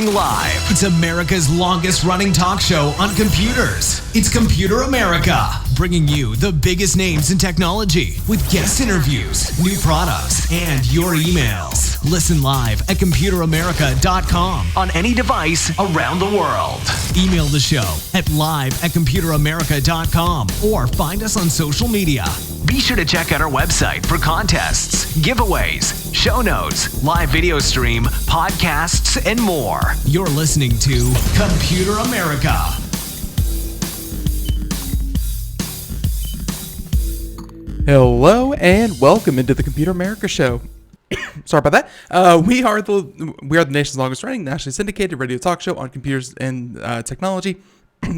Broadcasting live. It's America's longest running talk show on computers. It's Computer America, bringing you the biggest names in technology with guest interviews, new products, and your emails. Listen live at computeramerica.com on any device around the world. Email the show at live@computeramerica.com or find us on social media. Be sure to check out our website for contests, giveaways, show notes, live video stream, podcasts, and more. You're listening to Computer America. Hello and welcome into the Computer America Show. Sorry about that. We are the nation's longest running, nationally syndicated radio talk show on computers and technology.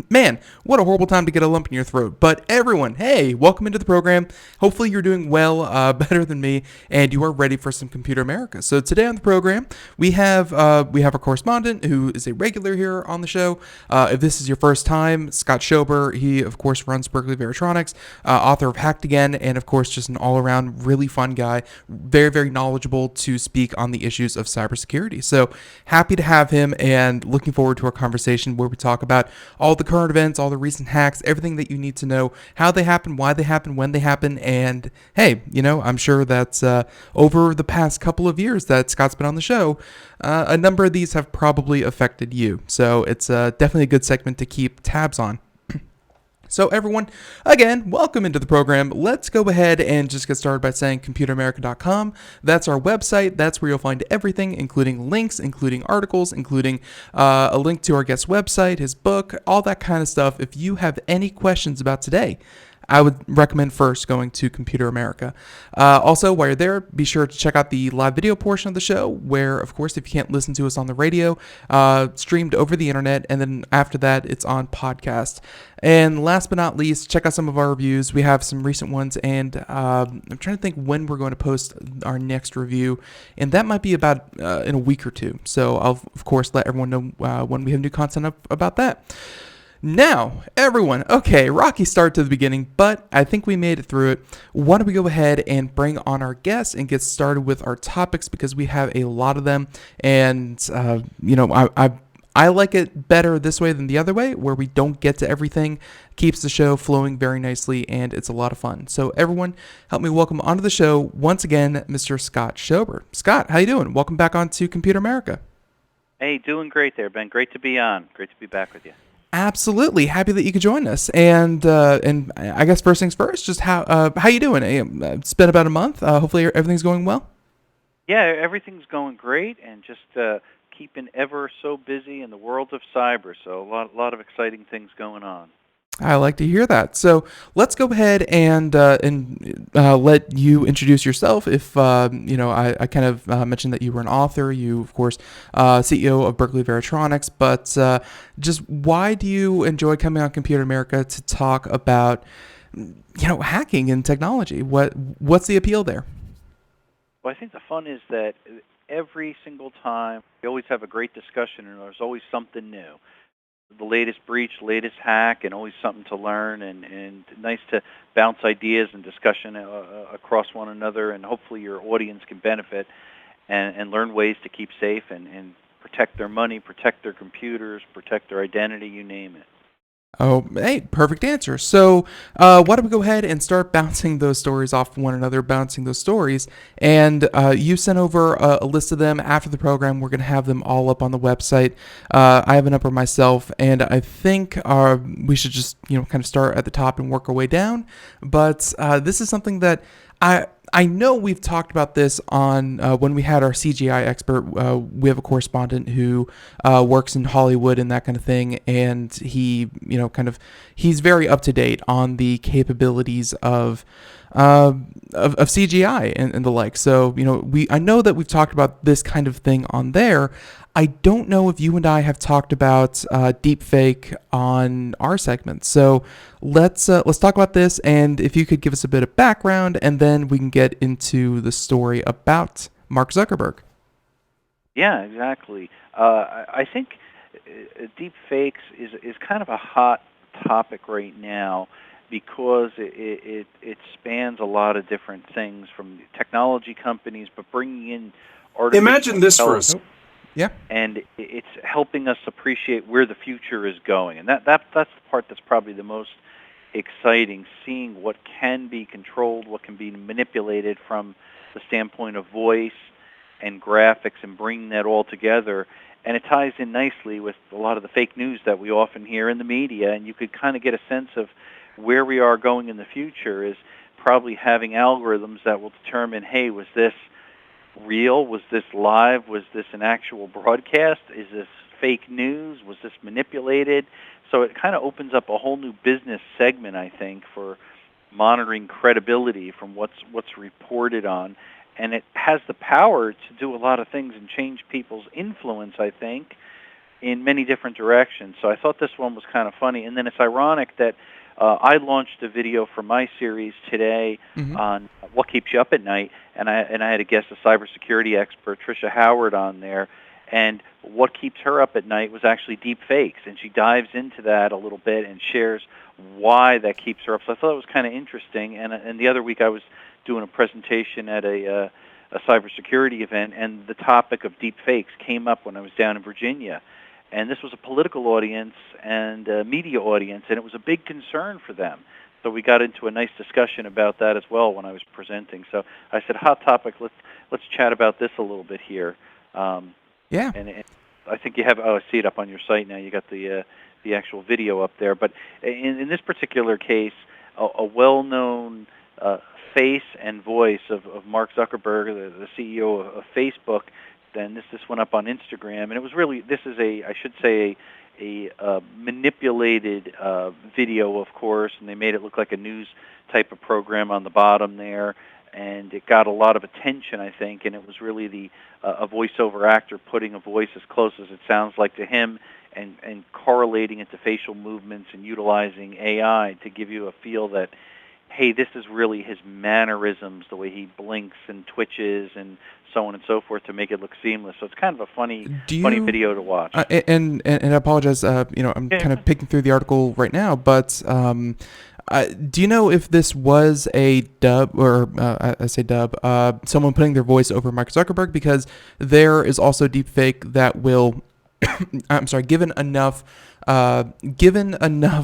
Man, what a horrible time to get a lump in your throat. But everyone, hey, welcome into the program. Hopefully you're doing well, better than me, and you are ready for some Computer America. So today on the program, we have a correspondent who is a regular here on the show. If this is your first time, Scott Schober. He, of course, runs Berkeley Veritronics, author of Hacked Again, and, of course, just an all-around really fun guy. Very, very knowledgeable to speak on the issues of cybersecurity. So happy to have him and looking forward to our conversation where we talk about all the current events, all the recent hacks, everything that you need to know, how they happen, why they happen, when they happen, and hey, I'm sure that over the past couple of years that Scott's been on the show, a number of these have probably affected you. So it's definitely a good segment to keep tabs on. So everyone, again, welcome into the program. Let's go ahead and just get started by saying computeramerica.com. That's our website. That's where you'll find everything, including links, including articles, including a link to our guest's website, his book, all that kind of stuff. If you have any questions about today, I would recommend first going to Computer America. Also, while you're there, be sure to check out the live video portion of the show, where, of course, if you can't listen to us on the radio, streamed over the internet, and then after that, it's on podcast. And last but not least, check out some of our reviews. We have some recent ones, and I'm trying to think when we're going to post our next review, and that might be about in a week or two. So I'll, of course, let everyone know when we have new content up about that. Now, everyone, okay, rocky start to the beginning, but I think we made it through it. Why don't we go ahead and bring on our guests and get started with our topics, because we have a lot of them, and, I like it better this way than the other way, where we don't get to everything, keeps the show flowing very nicely, and it's a lot of fun. So everyone, help me welcome onto the show, once again, Mr. Scott Schober. Scott, how you doing? Welcome back onto Computer America. Hey, doing great there, Ben. Great to be on. Great to be back with you. Absolutely, happy that you could join us, and I guess first things first, just how you doing? It's been about a month. Hopefully everything's going well. Yeah, everything's going great, and just keeping ever so busy in the world of cyber. So a lot of exciting things going on. I like to hear that. So let's go ahead and let you introduce yourself. If I kind of mentioned that you were an author. You, of course, CEO of Berkeley Veritronics. But just why do you enjoy coming on Computer America to talk about hacking and technology? What's the appeal there? Well, I think the fun is that every single time we always have a great discussion, and there's always something new. The latest breach, latest hack, and always something to learn, and nice to bounce ideas and discussion across one another, and hopefully your audience can benefit and learn ways to keep safe and protect their money, protect their computers, protect their identity, you name it. Oh, hey, perfect answer. So why don't we go ahead and start bouncing those stories off one another, and you sent over a list of them after the program. We're going to have them all up on the website. I have a number myself, and I think we should just kind of start at the top and work our way down. But this is something that I know we've talked about this on when we had our CGI expert. We have a correspondent who works in Hollywood and that kind of thing, and he, he's very up to date on the capabilities of CGI and the like. So, I know that we've talked about this kind of thing on there. I don't know if you and I have talked about deepfake on our segment. So let's talk about this, and if you could give us a bit of background, and then we can get into the story about Mark Zuckerberg. Yeah, exactly. I think deepfakes is kind of a hot topic right now because it spans a lot of different things from technology companies, but bringing in artificial Imagine this for us. Yeah. And it's helping us appreciate where the future is going. And that's the part that's probably the most exciting, seeing what can be controlled, what can be manipulated from the standpoint of voice and graphics, and bringing that all together. And it ties in nicely with a lot of the fake news that we often hear in the media, and you could kind of get a sense of where we are going in the future is probably having algorithms that will determine, hey, was this real? Was this live? Was this an actual broadcast? Is this fake news? Was this manipulated? So it kind of opens up a whole new business segment, I think, for monitoring credibility from what's reported on. And it has the power to do a lot of things and change people's influence, I think, in many different directions. So I thought this one was kind of funny. And then it's ironic that I launched a video for my series today on what keeps you up at night, and I had a guest, a cybersecurity expert, Tricia Howard, on there. And what keeps her up at night was actually deep fakes, and she dives into that a little bit and shares why that keeps her up. So I thought it was kind of interesting. And the other week I was doing a presentation at a cybersecurity event, and the topic of deep fakes came up when I was down in Virginia. And this was a political audience and a media audience, and it was a big concern for them. So we got into a nice discussion about that as well when I was presenting. So I said, hot topic, let's chat about this a little bit here. Yeah. And I think you have, I see it up on your site now. You got the actual video up there. But in this particular case, a well-known face and voice of Mark Zuckerberg, the CEO of Facebook. Then this went up on Instagram, and it was really, this is I should say, a manipulated video, of course, and they made it look like a news type of program on the bottom there, and it got a lot of attention, I think, and it was really a voiceover actor putting a voice as close as it sounds like to him, and correlating it to facial movements and utilizing AI to give you a feel that, hey, this is really his mannerisms, the way he blinks and twitches and so on and so forth, to make it look seamless. So it's kind of a funny video to watch. And I apologize, I'm kind of picking through the article right now, but do you know if this was a dub, or I say dub, someone putting their voice over Mark Zuckerberg? Because there is also deepfake that will, given enough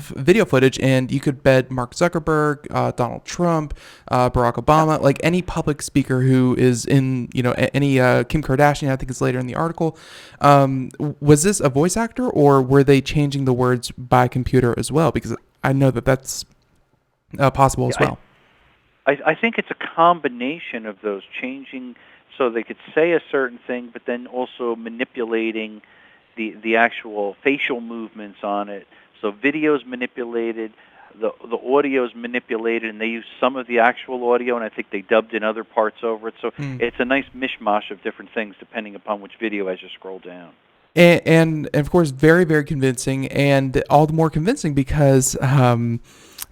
video footage, and you could bet Mark Zuckerberg, Donald Trump, Barack Obama, like any public speaker who is in, any Kim Kardashian, I think it's later in the article. Was this a voice actor, or were they changing the words by computer as well? Because I know that's possible as well. I think it's a combination of those, changing so they could say a certain thing, but then also manipulating the actual facial movements on it. So video's manipulated, the audio's manipulated, and they use some of the actual audio, and I think they dubbed in other parts over it. So it's a nice mishmash of different things depending upon which video as you scroll down. And of course, very, very convincing, and all the more convincing because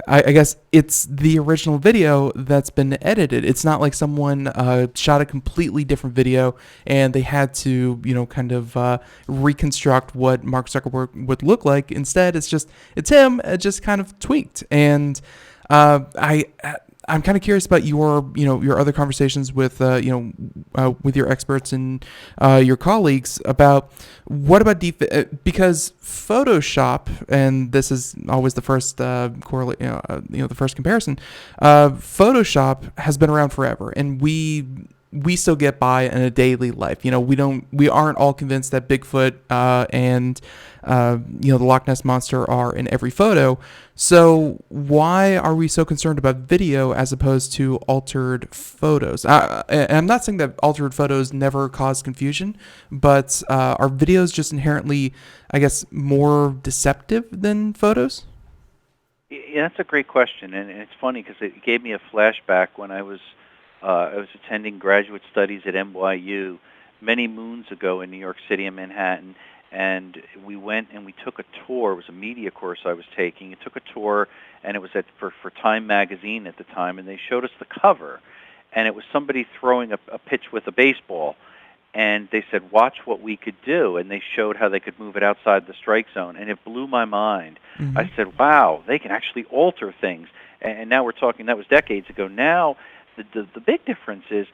I guess it's the original video that's been edited. It's not like someone shot a completely different video and they had to, kind of reconstruct what Mark Zuckerberg would look like. Instead, it's him, just kind of tweaked. And I'm kind of curious about your other conversations with with your experts and your colleagues about what about because Photoshop, and this is always the first the first comparison. Photoshop has been around forever, and we still get by in a daily life. We aren't all convinced that Bigfoot and the Loch Ness Monster are in every photo. So why are we so concerned about video as opposed to altered photos? And I'm not saying that altered photos never cause confusion, but are videos just inherently, I guess, more deceptive than photos? Yeah, that's a great question, and it's funny because it gave me a flashback when I was attending graduate studies at NYU many moons ago in New York City and Manhattan, and we went and we took a tour. It was a media course I was taking. I took a tour, and it was for Time magazine at the time, and they showed us the cover, and it was somebody throwing a pitch with a baseball, and they said, watch what we could do, and they showed how they could move it outside the strike zone, and it blew my mind. Mm-hmm. I said, wow, they can actually alter things, and now we're talking, that was decades ago. Now, the big difference is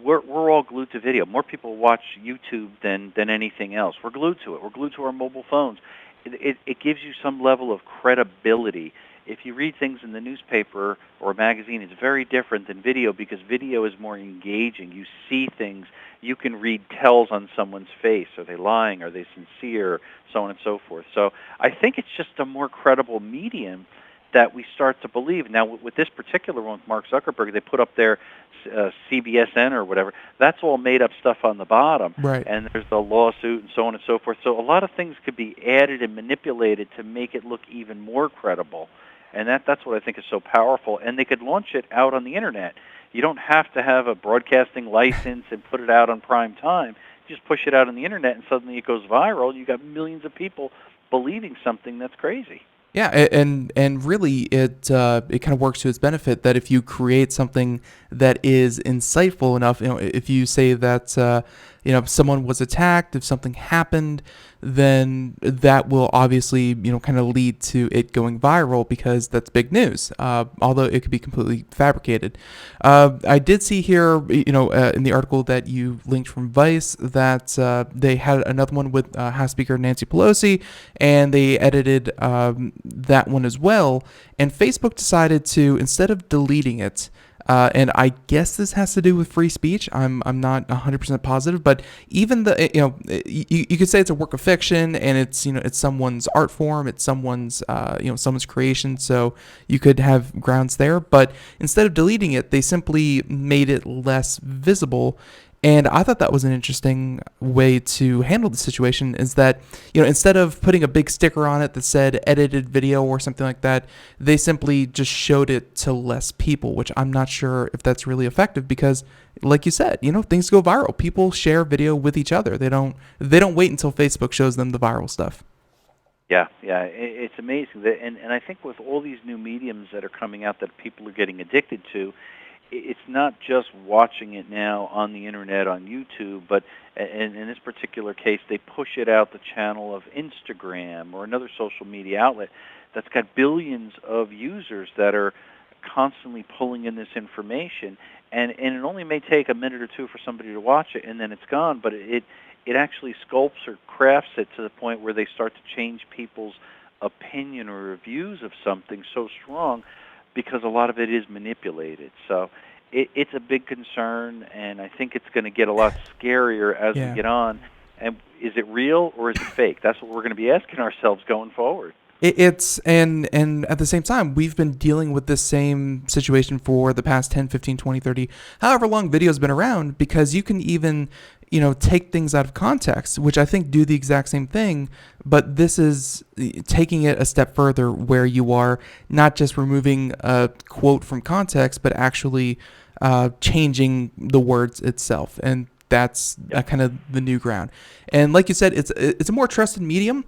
we're all glued to video. More people watch YouTube than anything else. We're glued to it. We're glued to our mobile phones. It gives you some level of credibility. If you read things in the newspaper or a magazine, it's very different than video because video is more engaging. You see things. You can read tells on someone's face. Are they lying? Are they sincere? So on and so forth. So I think it's just a more credible medium that we start to believe. Now, with this particular one, Mark Zuckerberg, they put up their CBSN or whatever. That's all made-up stuff on the bottom. Right. And there's the lawsuit and so on and so forth. So a lot of things could be added and manipulated to make it look even more credible. And that's what I think is so powerful. And they could launch it out on the Internet. You don't have to have a broadcasting license and put it out on prime time. You just push it out on the Internet, and suddenly it goes viral. You got millions of people believing something that's crazy. Yeah, and really it kind of works to its benefit that if you create something that is insightful enough, if you say that someone was attacked, if something happened, then that will obviously kind of lead to it going viral because that's big news. Although it could be completely fabricated. I did see here, in the article that you linked from Vice that they had another one with House Speaker Nancy Pelosi, and they edited that one as well. And Facebook decided to, instead of deleting it, and I guess this has to do with free speech. I'm not 100% positive, but even you could say it's a work of fiction, and it's someone's art form, it's someone's someone's creation, so you could have grounds there. But instead of deleting it, they simply made it less visible. And I thought that was an interesting way to handle the situation, is that, instead of putting a big sticker on it that said edited video or something like that, they simply just showed it to less people, which I'm not sure if that's really effective because, like you said, things go viral. People share video with each other. They don't wait until Facebook shows them the viral stuff. Yeah, it's amazing. And I think with all these new mediums that are coming out that people are getting addicted to, it's not just watching it now on the Internet, on YouTube, but in this particular case, they push it out the channel of Instagram or another social media outlet that's got billions of users that are constantly pulling in this information. And it only may take a minute or two for somebody to watch it, and then it's gone, but it actually sculpts or crafts it to the point where they start to change people's opinion or reviews of something so strong because a lot of it is manipulated. So it's a big concern, and I think it's going to get a lot scarier as we get on. And is it real or is it fake? That's what we're going to be asking ourselves going forward. It's and at the same time, we've been dealing with this same situation for the past 10, 15, 20, 30, however long video's been around, because you can even, take things out of context, which I think do the exact same thing, but this is taking it a step further where you are not just removing a quote from context, but actually changing the words itself. And that's kind of the new ground. And like you said, it's a more trusted medium.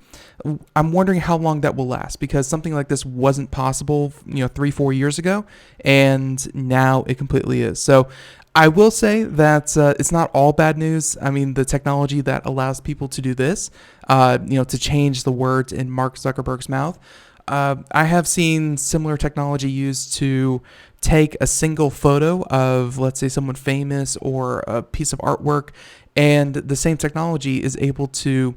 I'm wondering how long that will last, because something like this wasn't possible, 3-4 years ago, and now it completely is. So I will say that it's not all bad news. I mean, the technology that allows people to do this, to change the words in Mark Zuckerberg's mouth. I have seen similar technology used to take a single photo of, let's say, someone famous or a piece of artwork, and the same technology is able to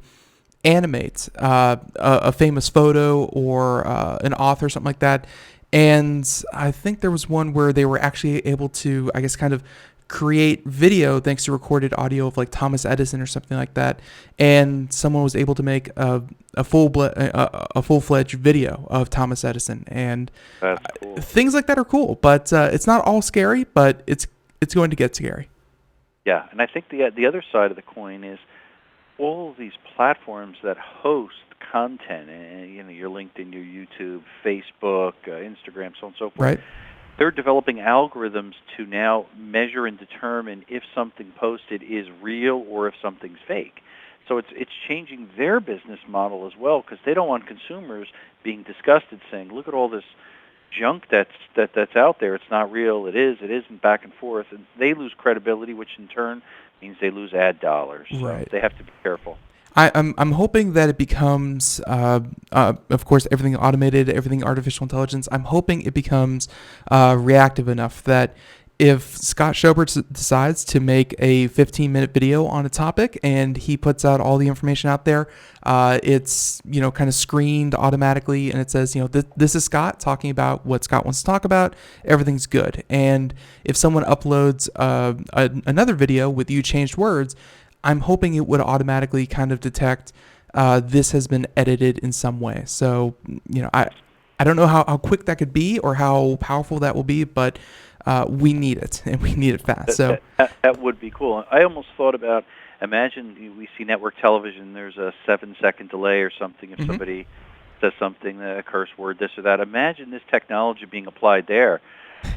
animate a famous photo or an author, something like that. And I think there was one where they were actually able to, I guess, kind of create video thanks to recorded audio of like Thomas Edison or something like that, and someone was able to make a full-fledged video of Thomas Edison, and that's cool. Things like that are cool, but it's not all scary, but it's going to get scary. Yeah, and I think the other side of the coin is all of these platforms that host content, and your LinkedIn, your YouTube, Facebook, Instagram, so on and so forth. Right. They're developing algorithms to now measure and determine if something posted is real or if something's fake. So it's changing their business model as well, because they don't want consumers being disgusted, saying, "Look at all this junk that's out there. It's not real. It isn't," back and forth, and they lose credibility, which in turn means they lose ad dollars. So they have to be careful. I'm hoping that it becomes, of course, everything automated, everything artificial intelligence. I'm hoping it becomes reactive enough that if Scott Schobert decides to make a 15-minute video on a topic and he puts out all the information out there, it's, kind of screened automatically, and it says, this is Scott talking about what Scott wants to talk about. Everything's good. And if someone uploads another video with you changed words, I'm hoping it would automatically kind of detect this has been edited in some way. So, I don't know how quick that could be or how powerful that will be, but we need it, and we need it fast. So that would be cool. I almost thought about, imagine we see network television, there's a 7-second delay or something if somebody says something, a curse word, this or that. Imagine this technology being applied there.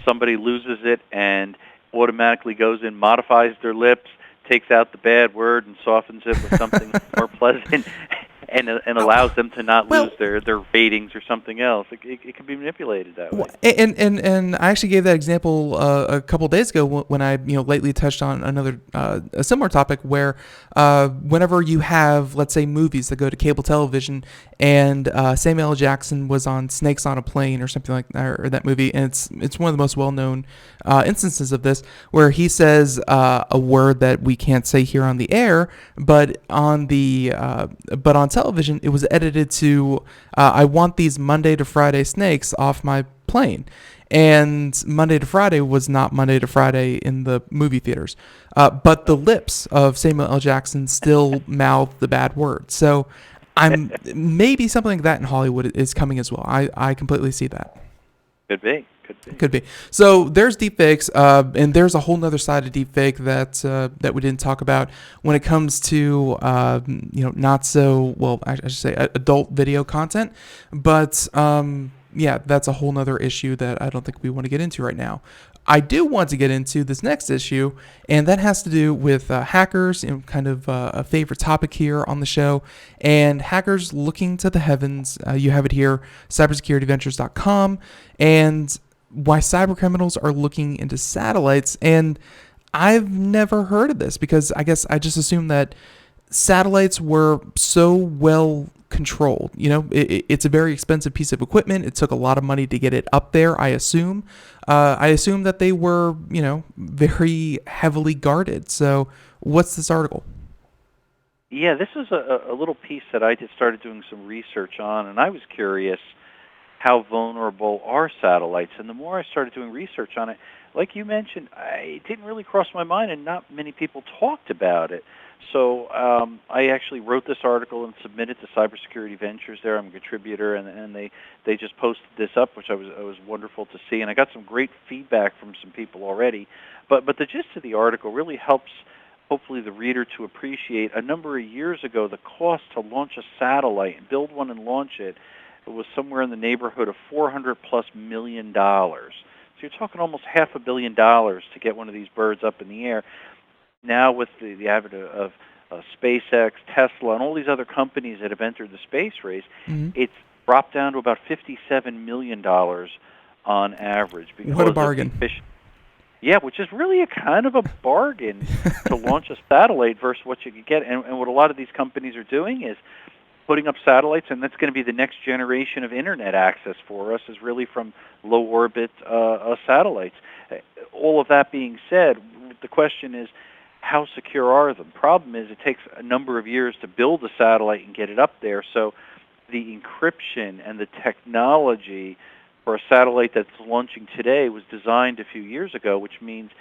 Somebody loses it and automatically goes in, modifies their lips, takes out the bad word and softens it with something more pleasant, and allows them to not lose their ratings or something else. It can be manipulated that way. And I actually gave that example a couple of days ago when I lately touched on another a similar topic where whenever you have, let's say, movies that go to cable television, and Samuel L. Jackson was on Snakes on a Plane or something like that, or that movie, and it's one of the most well-known instances of this, where he says a word that we can't say here on the air, but on television, it was edited to, I want these Monday to Friday snakes off my plane. And Monday to Friday was not Monday to Friday in the movie theaters. But the lips of Samuel L. Jackson still mouth the bad word. So maybe something like that in Hollywood is coming as well. I completely see that. Could be. So there's deepfakes, and there's a whole nother side of deepfake that we didn't talk about when it comes to not so well. I should say adult video content, but that's a whole nother issue that I don't think we want to get into right now. I do want to get into this next issue, and that has to do with hackers, and kind of a favorite topic here on the show, and hackers looking to the heavens. You have it here, cybersecurityventures.com, and why cybercriminals are looking into satellites. And I've never heard of this because I guess I just assumed that satellites were so well controlled. It's a very expensive piece of equipment. It took a lot of money to get it up there, I assume. I assume that they were, very heavily guarded. So what's this article? Yeah, this is a little piece that I just started doing some research on, and I was curious how vulnerable are satellites. And the more I started doing research on it, like you mentioned, it didn't really cross my mind, and not many people talked about it. So I actually wrote this article and submitted to Cybersecurity Ventures there. I'm a contributor, and they just posted this up, which I was wonderful to see. And I got some great feedback from some people already. But the gist of the article really helps, hopefully, the reader to appreciate. A number of years ago, the cost to launch a satellite, build one and launch it, was somewhere in the neighborhood of $400+ million. So you're talking almost $500 million to get one of these birds up in the air. Now with the advent of SpaceX, Tesla, and all these other companies that have entered the space race, it's dropped down to about $57 million on average. What a bargain. Yeah, which is really a kind of a bargain to launch a satellite versus what you could get. And what a lot of these companies are doing is putting up satellites, and that's going to be the next generation of Internet access for us, is really from low-orbit satellites. All of that being said, the question is, how secure are them? Problem is, it takes a number of years to build a satellite and get it up there, so the encryption and the technology for a satellite that's launching today was designed a few years ago, which means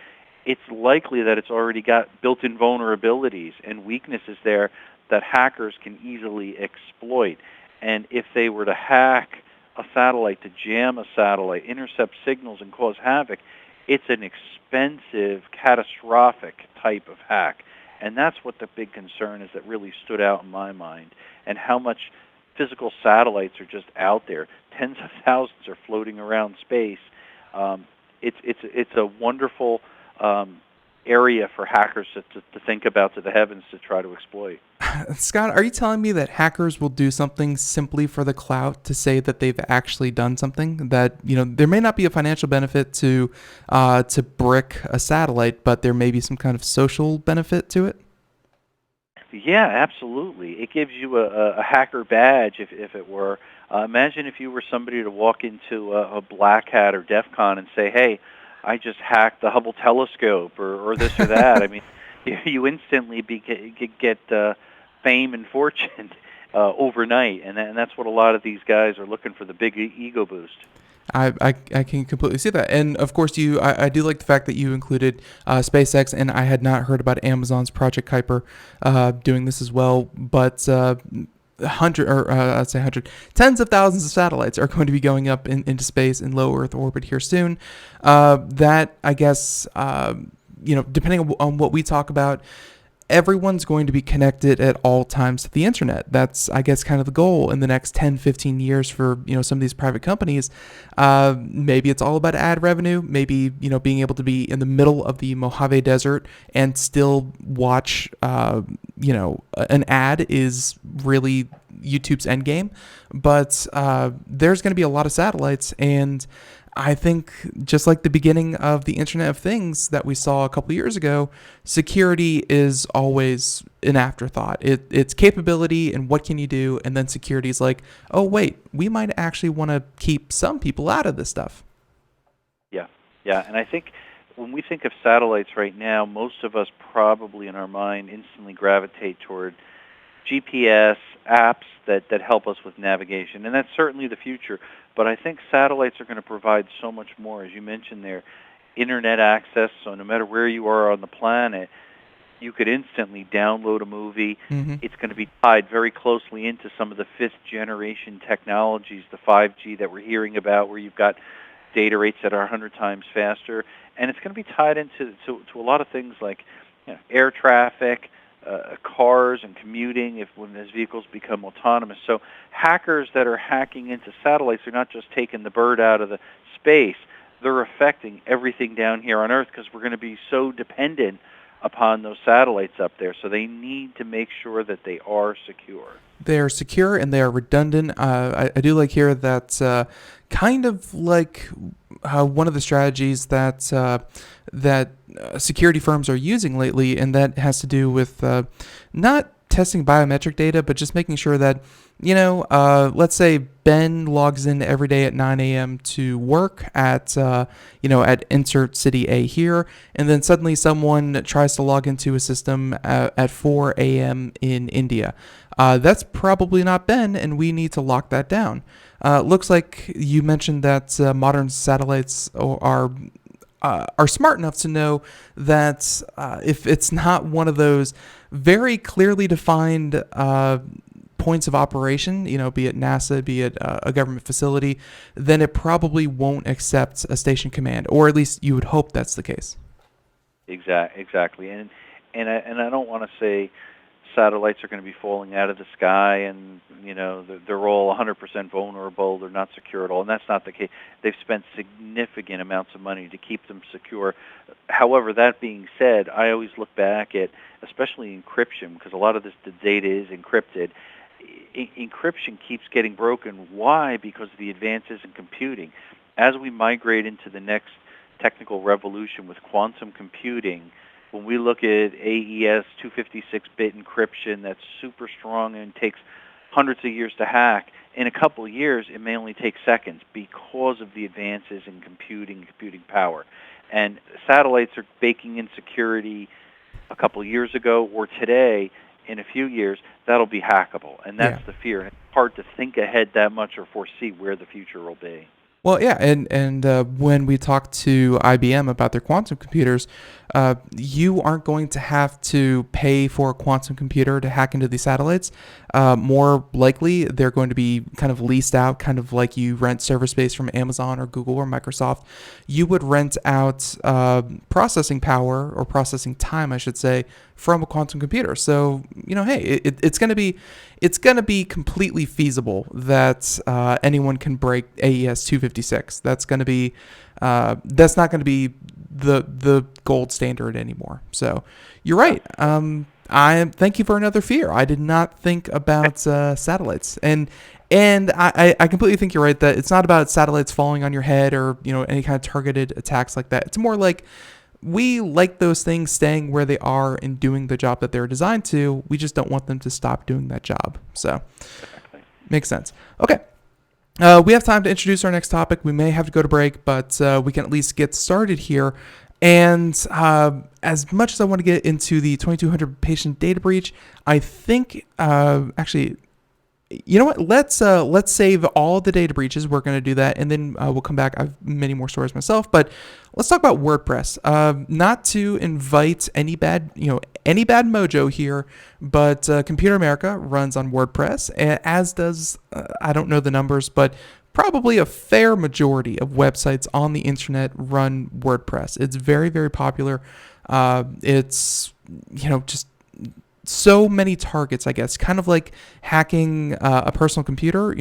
it's likely that it's already got built-in vulnerabilities and weaknesses there that hackers can easily exploit. And if they were to hack a satellite, to jam a satellite, intercept signals, and cause havoc, it's an expensive, catastrophic type of hack. And that's what the big concern is that really stood out in my mind, and how much physical satellites are just out there. Tens of thousands are floating around space. It's a wonderful area for hackers to think about, to the heavens, to try to exploit. Scott, are you telling me that hackers will do something simply for the clout, to say that they've actually done something? That, there may not be a financial benefit to brick a satellite, but there may be some kind of social benefit to it? Yeah, absolutely. It gives you a hacker badge, if it were. Imagine if you were somebody to walk into a Black Hat or DEF CON and say, hey, I just hacked the Hubble telescope or this or that. I mean, you instantly get fame and fortune overnight, and that's what a lot of these guys are looking for, the big ego boost. I can completely see that. And of course, I do like the fact that you included SpaceX, and I had not heard about Amazon's Project Kuiper doing this as well. But tens of thousands of satellites are going to be going up into space in low Earth orbit here soon. That, I guess, depending on what we talk about, everyone's going to be connected at all times to the internet. That's, I guess, kind of the goal in the next 10, 15 years for, some of these private companies. Maybe it's all about ad revenue. Maybe, being able to be in the middle of the Mojave Desert and still watch, an ad is really YouTube's end game. But there's going to be a lot of satellites, and I think just like the beginning of the Internet of Things that we saw a couple years ago, security is always an afterthought. It's capability and what can you do, and then security is like, oh wait, we might actually want to keep some people out of this stuff. Yeah, and I think when we think of satellites right now, most of us probably in our mind instantly gravitate toward GPS apps that help us with navigation, and that's certainly the future. But I think satellites are going to provide so much more. As you mentioned there, internet access, so no matter where you are on the planet, you could instantly download a movie. Mm-hmm. It's going to be tied very closely into some of the fifth-generation technologies, the 5G that we're hearing about, where you've got data rates that are 100 times faster. And it's going to be tied into to a lot of things like air traffic, cars and commuting when these vehicles become autonomous. So hackers that are hacking into satellites are not just taking the bird out of the space. They're affecting everything down here on Earth because we're going to be so dependent upon those satellites up there. So they need to make sure that they are secure. They are secure and they are redundant. I do like here that kind of like one of the strategies that security firms are using lately, and that has to do with not testing biometric data, but just making sure that, let's say Ben logs in every day at 9 a.m. to work at insert city A here, and then suddenly someone tries to log into a system at 4 a.m. in India. That's probably not Ben, and we need to lock that down. Looks like you mentioned that modern satellites are smart enough to know that if it's not one of those very clearly defined points of operation, be it NASA, be it a government facility, then it probably won't accept a station command, or at least you would hope that's the case. Exactly, and I don't want to say satellites are going to be falling out of the sky and they're all 100% vulnerable, they're not secure at all, and that's not the case. They've spent significant amounts of money to keep them secure. However, that being said, I always look back at especially encryption, because a lot of the data is encrypted. Encryption keeps getting broken. Why? Because of the advances in computing. As we migrate into the next technical revolution with quantum computing, when we look at AES 256-bit encryption that's super strong and takes hundreds of years to hack, in a couple of years it may only take seconds because of the advances in computing power. And satellites are baking in security a couple of years ago or today. In a few years, that'll be hackable, and that's the fear. And it's hard to think ahead that much or foresee where the future will be. Well, yeah, and when we talked to IBM about their quantum computers, you aren't going to have to pay for a quantum computer to hack into these satellites. More likely, they're going to be kind of leased out, kind of like you rent server space from Amazon or Google or Microsoft. You would rent out processing power, or processing time, I should say, from a quantum computer. So, hey, it's going to be completely feasible that anyone can break AES 256. That's going to be that's not going to be the gold standard anymore. So you're right. I thank you for another fear. I did not think about satellites, and I completely think you're right that it's not about satellites falling on your head or any kind of targeted attacks like that. It's more like, we like those things staying where they are and doing the job that they're designed to. We just don't want them to stop doing that job. So, makes sense. Okay. We have time to introduce our next topic. We may have to go to break, but we can at least get started here. And as much as I want to get into the 2,200 patient data breach, I think actually, you know what? Let's save all the data breaches. We're going to do that, and then we'll come back. I have many more stories myself, but let's talk about WordPress. Not to invite any bad mojo here, but Computer America runs on WordPress, as does I don't know the numbers, but probably a fair majority of websites on the internet run WordPress. It's very, very popular. It's just so many targets, I guess, kind of like hacking a personal computer,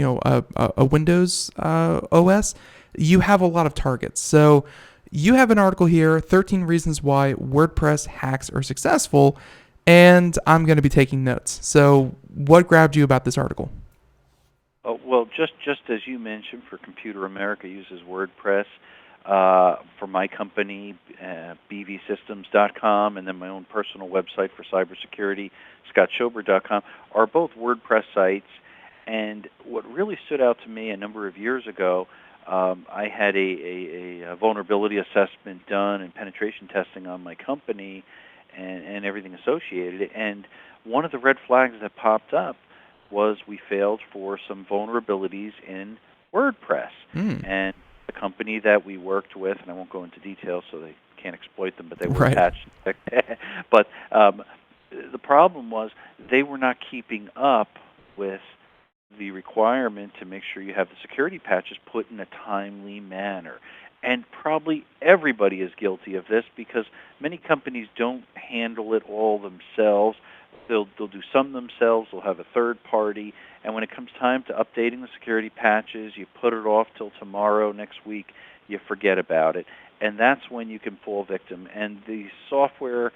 a Windows OS. You have a lot of targets. So you have an article here, 13 reasons why WordPress hacks are successful, and I'm going to be taking notes. So what grabbed you about this article? Well, just as you mentioned, for Computer America uses WordPress. For my company, bvsystems.com, and then my own personal website for cybersecurity, scottschober.com, are both WordPress sites. And what really stood out to me a number of years ago, I had a vulnerability assessment done and penetration testing on my company and everything associated. And one of the red flags that popped up was we failed for some vulnerabilities in WordPress. And the company that we worked with, and I won't go into details so they can't exploit them, but they were attached. But the problem was they were not keeping up with the requirement to make sure you have the security patches put in a timely manner. And probably everybody is guilty of this because many companies don't handle it all themselves. They'll do some themselves. They'll have a third party. And when it comes time to updating the security patches, you put it off till tomorrow, next week, you forget about it. And that's when you can fall victim. And the software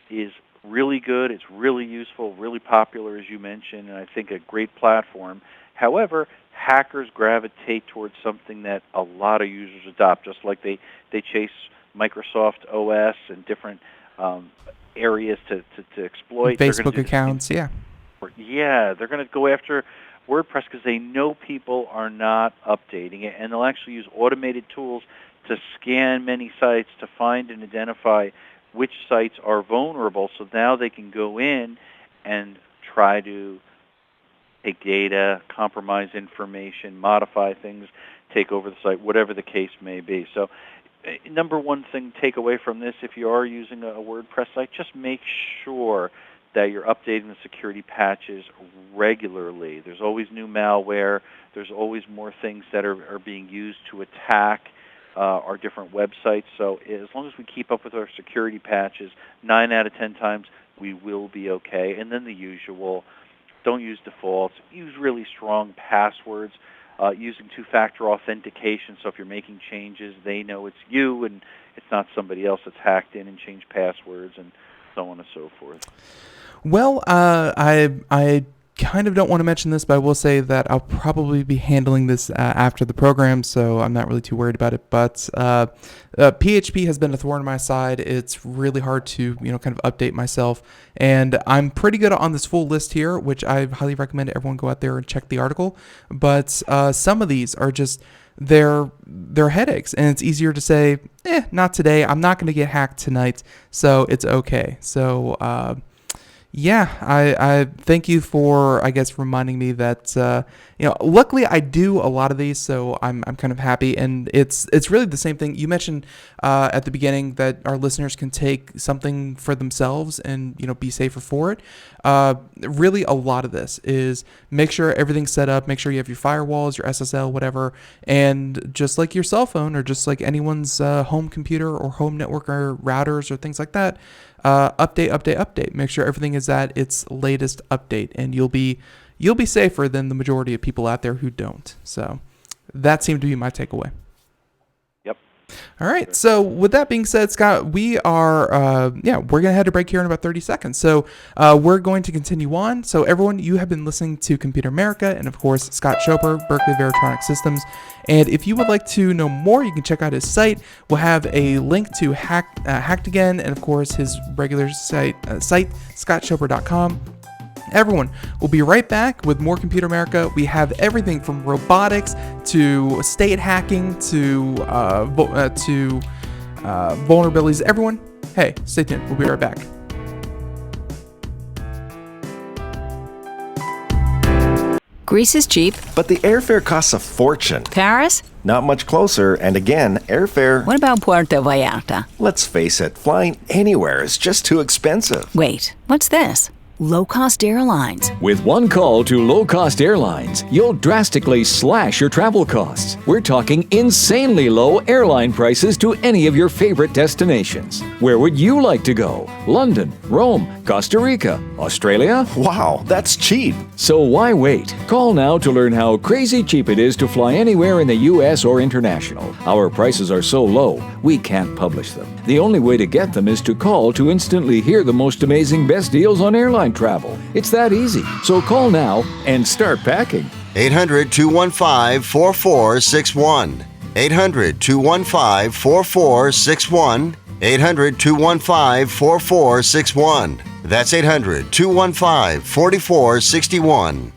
is really good. It's really useful, really popular, as you mentioned, and I think a great platform. However, hackers gravitate towards something that a lot of users adopt, just like they chase Microsoft OS and different areas to exploit. Facebook accounts, yeah. Yeah, they're going to go after WordPress because they know people are not updating it, and they'll actually use automated tools to scan many sites to find and identify which sites are vulnerable, so now they can go in and try to take data, compromise information, modify things, take over the site, whatever the case may be. So number one thing, take away from this, if you are using a WordPress site, just make sure that you're updating the security patches regularly. There's always new malware. There's always more things that are being used to attack our different websites. So as long as we keep up with our security patches, 9 out of 10 times we will be okay. And then the usual, don't use defaults. Use really strong passwords. Using two-factor authentication, so if you're making changes, they know it's you and it's not somebody else that's hacked in and changed passwords and so on and so forth. Well, I kind of don't want to mention this, but I will say that I'll probably be handling this after the program, so I'm not really too worried about it. But PHP has been a thorn in my side. It's really hard to kind of update myself, and I'm pretty good on this full list here, which I highly recommend everyone go out there and check the article. But some of these are just they're headaches, and it's easier to say, not today. I'm not going to get hacked tonight, so it's okay. So yeah, I thank you for, I guess, reminding me that, luckily I do a lot of these, so I'm kind of happy. And it's really the same thing. You mentioned at the beginning that our listeners can take something for themselves and, be safer for it. Really, a lot of this is make sure everything's set up, make sure you have your firewalls, your SSL, whatever. And just like your cell phone or just like anyone's home computer or home network or routers or things like that, update. Make sure everything is at its latest update, and you'll be safer than the majority of people out there who don't. So that seemed to be my takeaway. Yep. All right. So with that being said, Scott, we are we're gonna head to break here in about 30 seconds. So we're going to continue on. So everyone, you have been listening to Computer America, and of course Scott Schober, Berkeley Veritonic Systems. And if you would like to know more, you can check out his site. We'll have a link to Hacked Again, and of course his regular site, scottschober.com. Everyone, we'll be right back with more Computer America. We have everything from robotics to state hacking to vulnerabilities. Everyone, hey, stay tuned. We'll be right back. Greece is cheap. But the airfare costs a fortune. Paris? Not much closer, and again, airfare... What about Puerto Vallarta? Let's face it, flying anywhere is just too expensive. Wait, what's this? Low-cost airlines. With one call to low-cost airlines, you'll drastically slash your travel costs. We're talking insanely low airline prices to any of your favorite destinations. Where would you like to go? London, Rome, Costa Rica, Australia? Wow, that's cheap. So why wait? Call now to learn how crazy cheap it is to fly anywhere in the U.S. or international. Our prices are so low, we can't publish them. The only way to get them is to call to instantly hear the most amazing best deals on airline travel. It's that easy. So call now and start packing. 800-215-4461. 800-215-4461. 800-215-4461. That's 800-215-4461.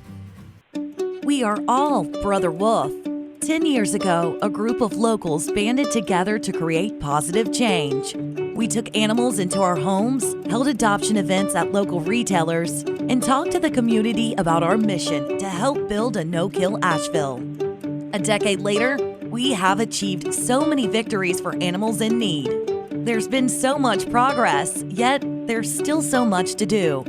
We are all Brother Wolf. 10 years ago, a group of locals banded together to create positive change. We took animals into our homes, held adoption events at local retailers, and talked to the community about our mission to help build a no-kill Asheville. A decade later, we have achieved so many victories for animals in need. There's been so much progress, yet there's still so much to do.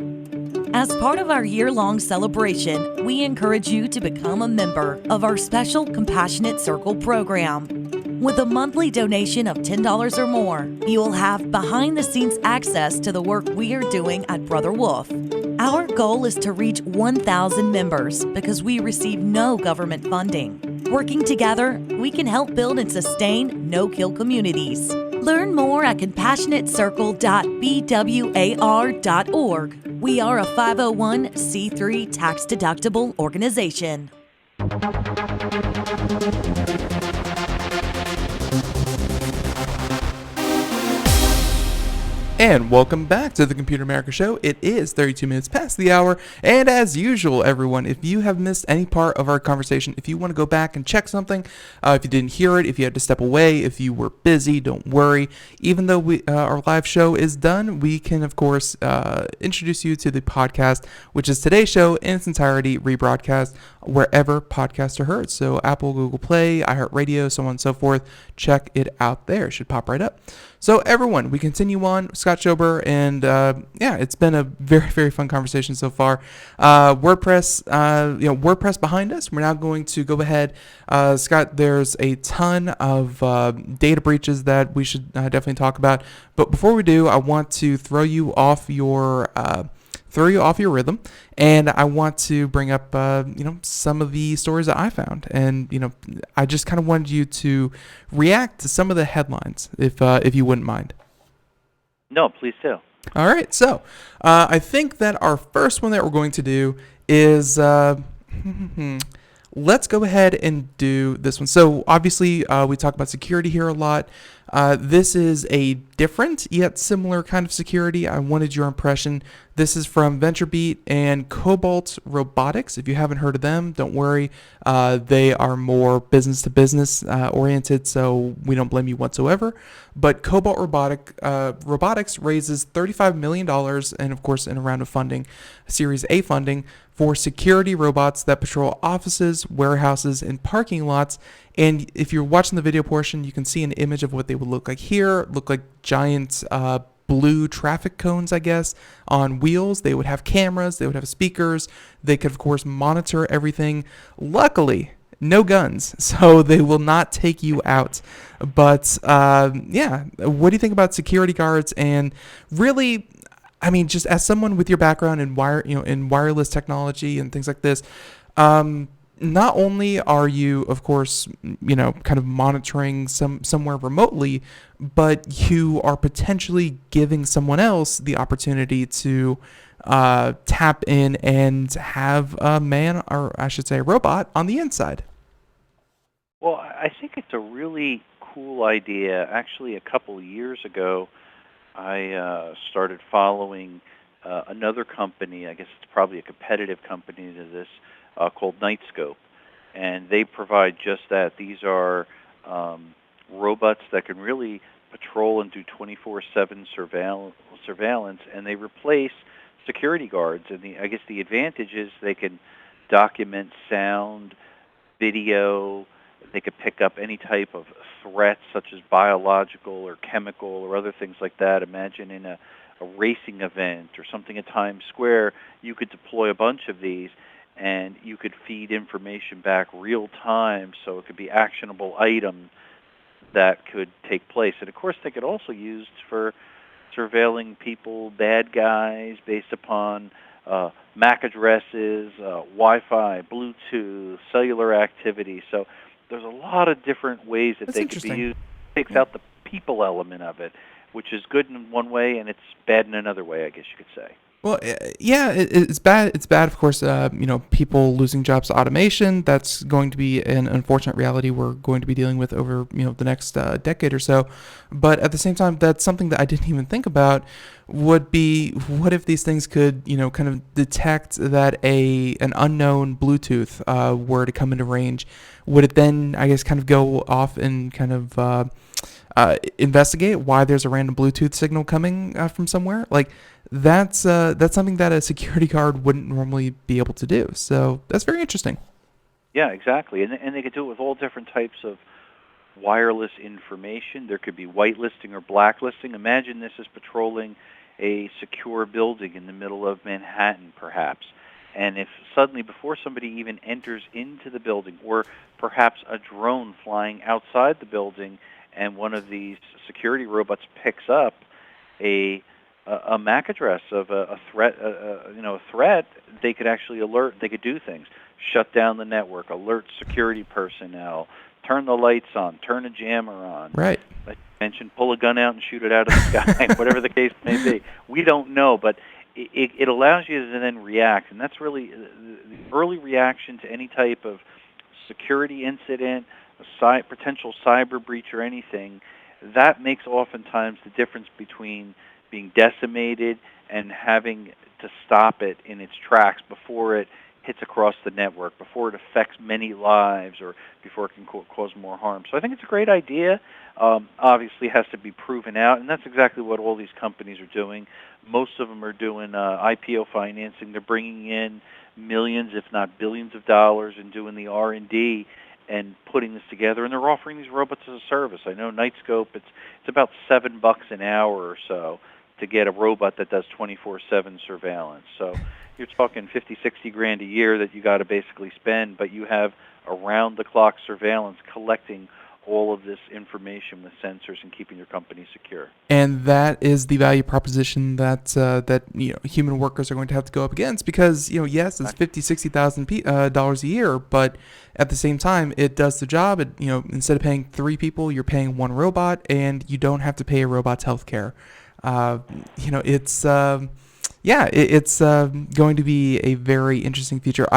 As part of our year-long celebration, we encourage you to become a member of our special Compassionate Circle program. With a monthly donation of $10 or more, you will have behind-the-scenes access to the work we are doing at Brother Wolf. Our goal is to reach 1,000 members because we receive no government funding. Working together, we can help build and sustain no-kill communities. Learn more at compassionatecircle.bwar.org. We are a 501c3 tax-deductible organization. And welcome back to the Computer America Show. It is 32 minutes past the hour, and as usual, everyone, if you have missed any part of our conversation, if you want to go back and check something, if you didn't hear it, if you had to step away, if you were busy, don't worry. Even though our live show is done, we can, of course, introduce you to the podcast, which is today's show in its entirety, rebroadcast wherever podcasts are heard. So Apple, Google Play, iHeartRadio, so on and so forth. Check it out there. It should pop right up. So everyone, we continue on. Scott Schober, and it's been a very, very fun conversation so far. WordPress, WordPress behind us. We're now going to go ahead. Scott, there's a ton of data breaches that we should definitely talk about. But before we do, I want to throw you off your rhythm, and I want to bring up some of the stories that I found, and I just kind of wanted you to react to some of the headlines, if you wouldn't mind. No, please do. All right, so I think that our first one that we're going to do is let's go ahead and do this one. So obviously we talk about security here a lot. This is a different yet similar kind of security. I wanted your impression. This is from VentureBeat and Cobalt Robotics. If you haven't heard of them, don't worry. They are more business-to-business oriented, so we don't blame you whatsoever. But Cobalt Robotics raises $35 million, and of course in a round of funding, Series A funding, for security robots that patrol offices, warehouses, and parking lots. And if you're watching the video portion, you can see an image of what they would look like here. Look like giant blue traffic cones, I guess, on wheels. They would have cameras. They would have speakers. They could, of course, monitor everything. Luckily, no guns, so they will not take you out. But, what do you think about security guards? And really, I mean, just as someone with your background in in wireless technology and things like this, not only are you, of course, kind of monitoring somewhere remotely, but you are potentially giving someone else the opportunity to tap in and have a man, or I should say a robot, on the inside. Well, I think it's a really cool idea. Actually, a couple of years ago, I started following another company, I guess it's probably a competitive company to this, called Nightscope, and they provide just that. These are robots that can really patrol and do 24/7 surveillance, and they replace security guards. And I guess the advantage is they can document sound, video. They could pick up any type of threats, such as biological or chemical or other things like that. Imagine in a racing event or something at Times Square, you could deploy a bunch of these, and you could feed information back real time, so it could be actionable items that could take place. And of course, they could also be used for surveilling people, bad guys, based upon MAC addresses, Wi-Fi, Bluetooth, cellular activity. So there's a lot of different ways that they could be used. It takes out the people element of it, which is good in one way and it's bad in another way, I guess you could say. Well, yeah, it's bad. It's bad, of course, people losing jobs to automation. That's going to be an unfortunate reality we're going to be dealing with over, the next decade or so. But at the same time, that's something that I didn't even think about would be, what if these things could, kind of detect that an unknown Bluetooth were to come into range? Would it then, I guess, kind of go off and kind of investigate why there's a random Bluetooth signal coming from somewhere? Like, that's something that a security guard wouldn't normally be able to do. So that's very interesting. Yeah, exactly. And they could do it with all different types of wireless information. There could be whitelisting or blacklisting. Imagine this is patrolling a secure building in the middle of Manhattan, perhaps. And if suddenly, before somebody even enters into the building, or perhaps a drone flying outside the building, and one of these security robots picks up a MAC address of a threat, a threat, they could actually alert. They could do things: shut down the network, alert security personnel, turn the lights on, turn a jammer on. Right. Like you mentioned, pull a gun out and shoot it out of the sky, whatever the case may be. We don't know, but it allows you to then react, and that's really the early reaction to any type of security incident, potential cyber breach or anything. That makes oftentimes the difference between being decimated and having to stop it in its tracks before it hits across the network, before it affects many lives, or before it can cause more harm. So I think it's a great idea. Obviously, it has to be proven out, and that's exactly what all these companies are doing. Most of them are doing IPO financing. They're bringing in millions, if not billions of dollars, and doing the R&D and putting this together, and they're offering these robots as a service. I know Nightscope, it's about $7 an hour or so to get a robot that does 24/7 surveillance. So you're talking 50, 60 grand a year that you got to basically spend, but you have around-the-clock surveillance collecting all of this information with sensors and keeping your company secure. And that is the value proposition that human workers are going to have to go up against, because yes, it's $50,000, $60,000 a year, but at the same time, it does the job. It, instead of paying 3 people, you're paying 1 robot, and you don't have to pay a robot's health care. It's it's going to be a very interesting future.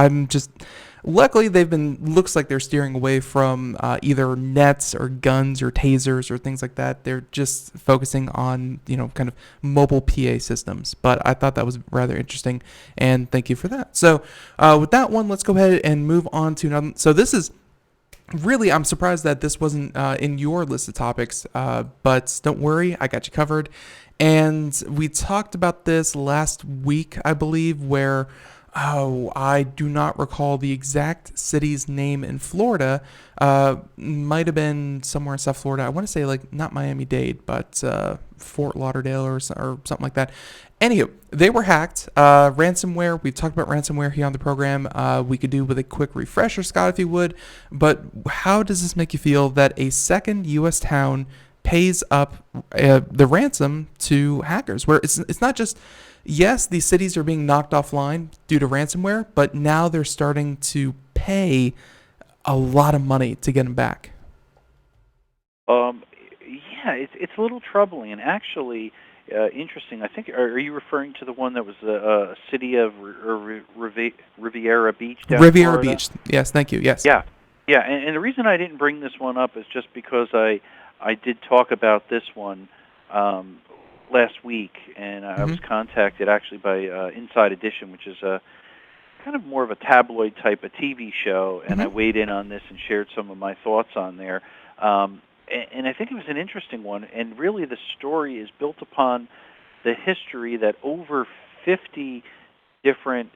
Luckily, looks like they're steering away from either nets or guns or tasers or things like that. They're just focusing on, kind of mobile PA systems. But I thought that was rather interesting, and thank you for that. So with that one, let's go ahead and move on to another. So this is really, I'm surprised that this wasn't in your list of topics, but don't worry, I got you covered. And we talked about this last week, I believe, where I do not recall the exact city's name in Florida. Might have been somewhere in South Florida. I want to say not Miami-Dade, but Fort Lauderdale or something like that. Anywho, they were hacked. Ransomware. We've talked about ransomware here on the program. We could do with a quick refresher, Scott, if you would. But how does this make you feel that a second U.S. town pays up the ransom to hackers, where it's not just, yes, these cities are being knocked offline due to ransomware, but now they're starting to pay a lot of money to get them back? It's a little troubling, and actually interesting. I think, are you referring to the one that was the city of Riviera Beach? Riviera Beach. Yes, thank you. Yes. Yeah. And the reason I didn't bring this one up is just because I did talk about this one last week, and I was contacted actually by Inside Edition, which is a kind of more of a tabloid type of TV show, and I weighed in on this and shared some of my thoughts on there. And I think it was an interesting one, and really the story is built upon the history that over 50 different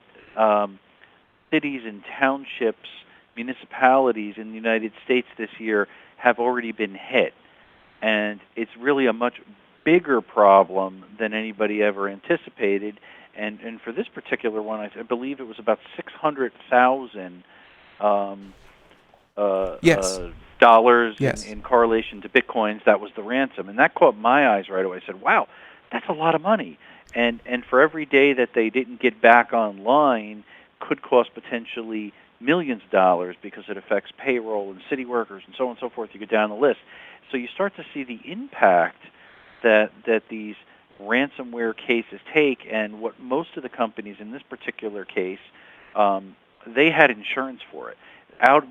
cities and townships, municipalities in the United States this year have already been hit. And it's really a much bigger problem than anybody ever anticipated. And for this particular one, I believe it was about 600,000 dollars in correlation to Bitcoins. That was the ransom. And that caught my eyes right away. I said, wow, that's a lot of money. And for every day that they didn't get back online could cost potentially millions of dollars because it affects payroll and city workers and so on and so forth. You go down the list. So you start to see the impact that these ransomware cases take, and what most of the companies in this particular case, they had insurance for it.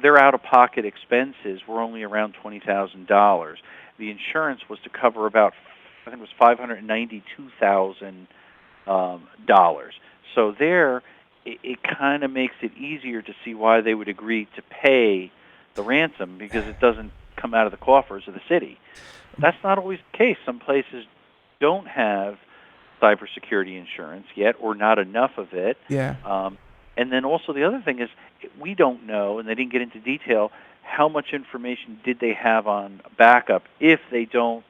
Their out-of-pocket expenses were only around $20,000. The insurance was to cover about, I think it was $592,000. So there, it kind of makes it easier to see why they would agree to pay the ransom, because it doesn't come out of the coffers of the city. That's not always the case. Some places don't have cybersecurity insurance yet, or not enough of it. Yeah. And then also the other thing is, we don't know, and they didn't get into detail, how much information did they have on backup if they don't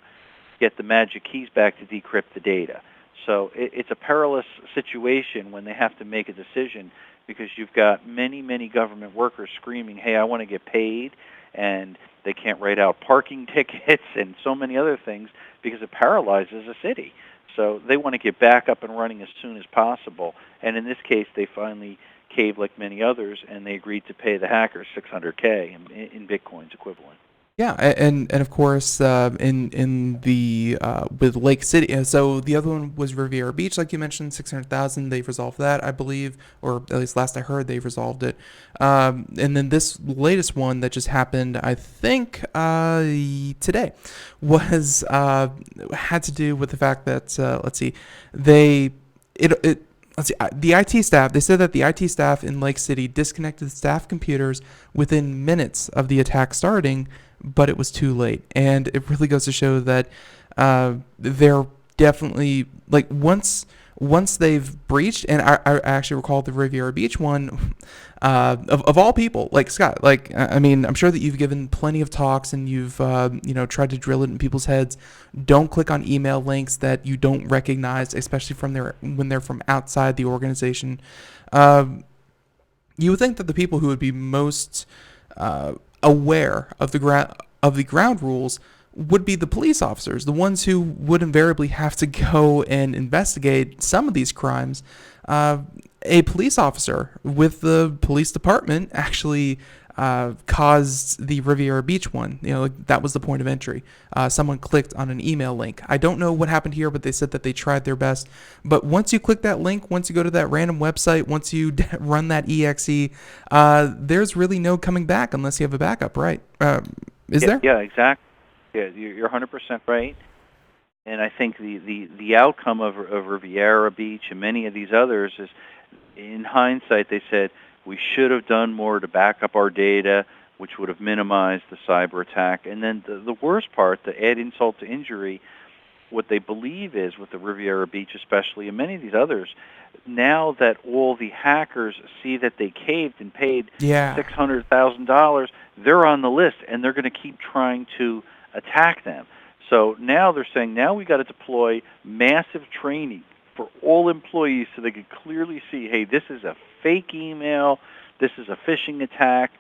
get the magic keys back to decrypt the data. So it's a perilous situation when they have to make a decision, because you've got many, many government workers screaming, hey, I want to get paid, and they can't write out parking tickets and so many other things because it paralyzes a city. So they want to get back up and running as soon as possible. And in this case, they finally caved like many others, and they agreed to pay the hackers $600K in Bitcoin's equivalent. Yeah, and of course, in the with Lake City, so the other one was Riviera Beach, like you mentioned, 600,000. They've resolved that, I believe, or at least last I heard, they've resolved it. And then this latest one that just happened, I think today, was had to do with the fact that the IT staff, they said that the IT staff in Lake City disconnected staff computers within minutes of the attack starting, but it was too late. And it really goes to show that they're definitely, like, once they've breached, and I actually recall the Riviera Beach one, of all people, like Scott, like, I mean, I'm sure that you've given plenty of talks and you've, tried to drill it in people's heads. Don't click on email links that you don't recognize, especially when they're from outside the organization. You would think that the people who would be most aware of the ground rules would be the police officers, the ones who would invariably have to go and investigate some of these crimes. A police officer with the police department actually caused the Riviera Beach one. That was the point of entry. Someone clicked on an email link. I don't know what happened here, but they said that they tried their best. But once you click that link, once you go to that random website, once you run that exe, there's really no coming back unless you have a backup, right? Is there? Yeah, exactly. Yeah, you're 100% right. And I think the outcome of Riviera Beach and many of these others is, in hindsight, they said, we should have done more to back up our data, which would have minimized the cyber attack. And then the worst part, to add insult to injury, what they believe is, with the Riviera Beach especially, and many of these others, now that all the hackers see that they caved and paid $600,000, they're on the list, and they're going to keep trying to attack them. So now they're saying, now we got to deploy massive training for all employees so they can clearly see, hey, this is a fake email, this is a phishing attack,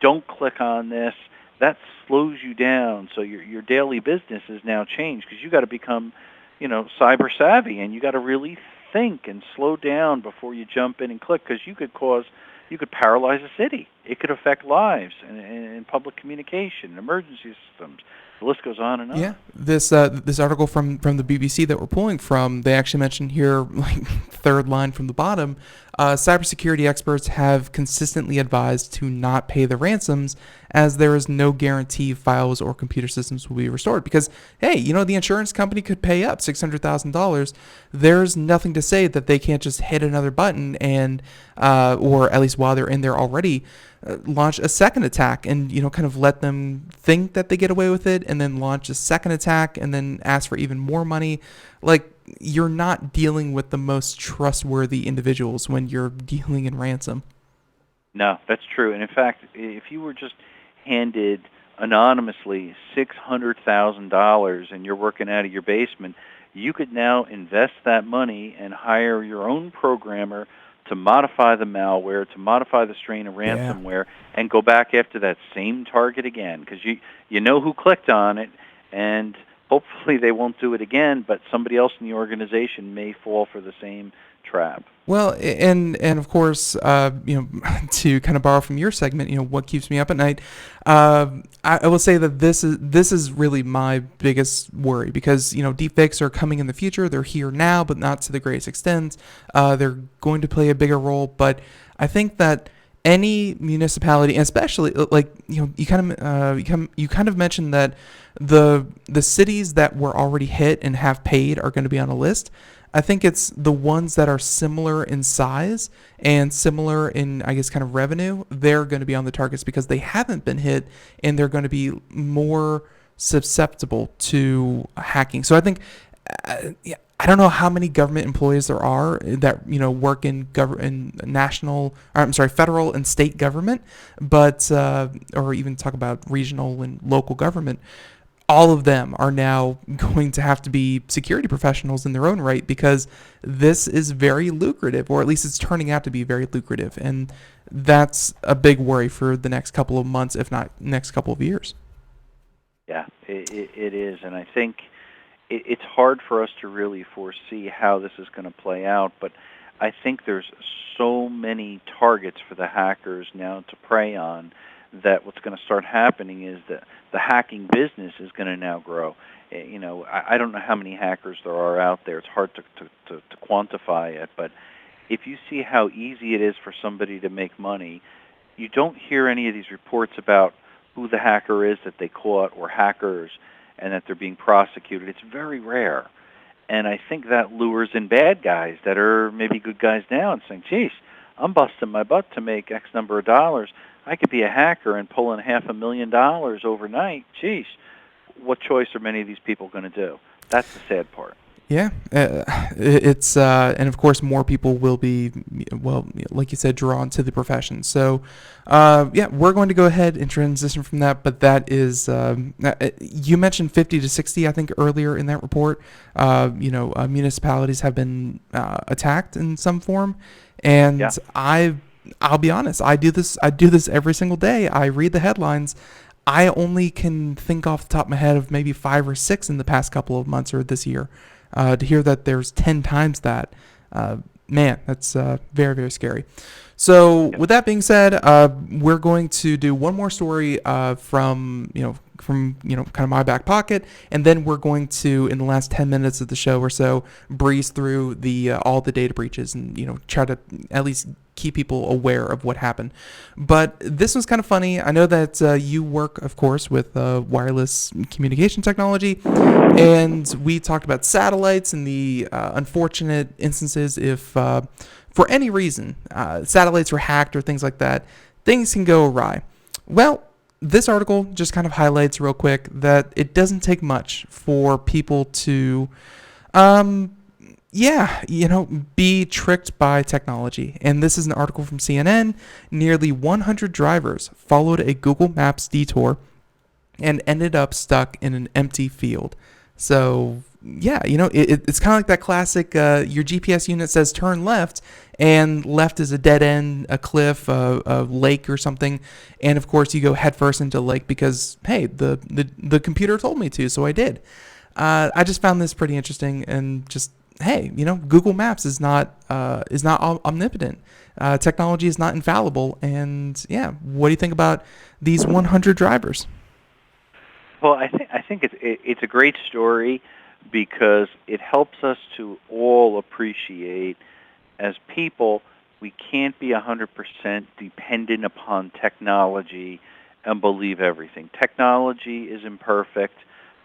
don't click on this. That slows you down. So your daily business is now changed, because you got to become, cyber savvy, and you got to really think and slow down before you jump in and click, because you could cause you could paralyze a city. It could affect lives and public communication, emergency systems. The list goes on and on. Yeah, this article from the BBC that we're pulling from, they actually mention here, like third line from the bottom, cybersecurity experts have consistently advised to not pay the ransoms as there is no guarantee files or computer systems will be restored. Because, hey, the insurance company could pay up $600,000. There's nothing to say that they can't just hit another button and, or at least while they're in there already, launch a second attack and, kind of let them think that they get away with it and then launch a second attack and then ask for even more money. Like, you're not dealing with the most trustworthy individuals when you're dealing in ransom. No, that's true. And in fact, if you were just handed anonymously $600,000 and you're working out of your basement, you could now invest that money and hire your own programmer to modify the malware, to modify the strain of ransomware, and go back after that same target again, because you know who clicked on it, and hopefully they won't do it again, but somebody else in the organization may fall for the same trap. Well, and of course, to kind of borrow from your segment, what keeps me up at night, I will say that this is really my biggest worry, because deepfakes are coming in the future. They're here now, but not to the greatest extent. They're going to play a bigger role, but I think that any municipality, and especially you kind of mentioned that the cities that were already hit and have paid are going to be on a list. I think it's the ones that are similar in size and similar in, I guess, kind of revenue. They're going to be on the targets because they haven't been hit and they're going to be more susceptible to hacking. So I think, I don't know how many government employees there are that work in federal and state government, but or even talk about regional and local government. All of them are now going to have to be security professionals in their own right, because this is very lucrative, or at least it's turning out to be very lucrative. And that's a big worry for the next couple of months, if not next couple of years. Yeah, it is. And I think it's hard for us to really foresee how this is going to play out, but I think there's so many targets for the hackers now to prey on that what's going to start happening is that the hacking business is going to now grow. I don't know how many hackers there are out there. It's hard to quantify it, but if you see how easy it is for somebody to make money, you don't hear any of these reports about who the hacker is that they caught or hackers and that they're being prosecuted. It's very rare. And I think that lures in bad guys that are maybe good guys now and saying, geez, I'm busting my butt to make X number of dollars. I could be a hacker and pull in $500,000 overnight. Geez, what choice are many of these people going to do? That's the sad part. Yeah, it's and of course more people will be, well, like you said, drawn to the profession. So, we're going to go ahead and transition from that. But that is, you mentioned 50 to 60, I think, earlier in that report. Municipalities have been attacked in some form, and I'll be honest, I do this every single day. I read the headlines. I only can think off the top of my head of maybe 5 or 6 in the past couple of months or this year. To hear that there's 10 times that, man, that's very, very scary. So with that being said, we're going to do one more story from kind of my back pocket, and then we're going to, in the last 10 minutes of the show or so, breeze through the all the data breaches and try to at least keep people aware of what happened. But this was kind of funny. I know that you work, of course, with wireless communication technology, and we talked about satellites and the unfortunate instances if, for any reason, satellites were hacked or things like that, things can go awry. Well, this article just kind of highlights real quick that it doesn't take much for people to, be tricked by technology. And this is an article from CNN. Nearly 100 drivers followed a Google Maps detour and ended up stuck in an empty field. So, yeah, it's kind of like that classic, your GPS unit says turn left, and left is a dead end, a cliff, a lake or something. And, of course, you go headfirst into the lake because, hey, the computer told me to, so I did. I just found this pretty interesting, and just, hey, Google Maps is not omnipotent. technology is not infallible. And yeah, what do you think about these 100 drivers? Well, I think it's a great story because it helps us to all appreciate, as people, we can't be 100% dependent upon technology and believe everything. Technology is imperfect.